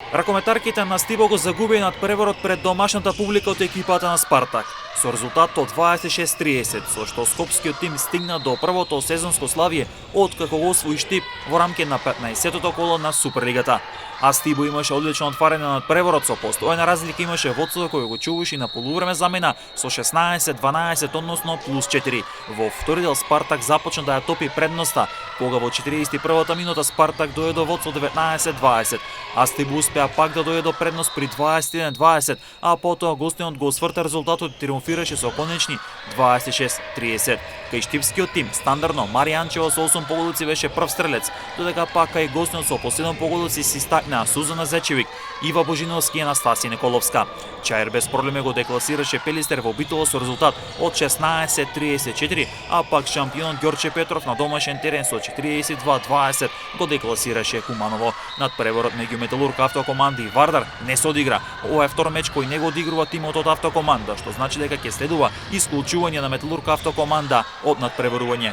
Ракометарките на Стибо го загубија надпреворот пред домашната публика од екипата на Спартак со резултатот 26-30, со што скопскиот тим стигна до првото сезонско славие откако го освои Штип во рамки на 15-тото коло на Суперлигата. А Стибо имаше одлично отварање на надпреворот, со постојна разлика имаше водството кој го чуваше на полувреме замена со 16-12, односно плюс 4. Во втори дел Спартак започна да ја топи предноста, кога во 41-та минута Спартак дојде до водство 19-20, а Стибо успеа пак да дојде до предност при 21-20, а потоа гостинот го осврта резултатот и триумфираше со конечни 26-30. Кај штипскиот тим стандардно Маријанчева со 8 погодици беше прв стрелец, додека пак кај гостинот со по 7 погодици си стакна Сузана Зечевик, Ива Божиновски и Анастасија Николовска. Чаир без проблеми го декласираше Пелистер во Битола со резултат од 16-34, а пак шампионот Ѓорче Петров на домашен терен со 42-20 го декласираше Куманово. Надпреворот меѓу Металург Автокоманда и Вардар не се одигра. Ова е втор меч кој не го одигрува тимот од Автокоманда, што значи дека ќе следува исклучување на Металург Автокоманда од надпреворување.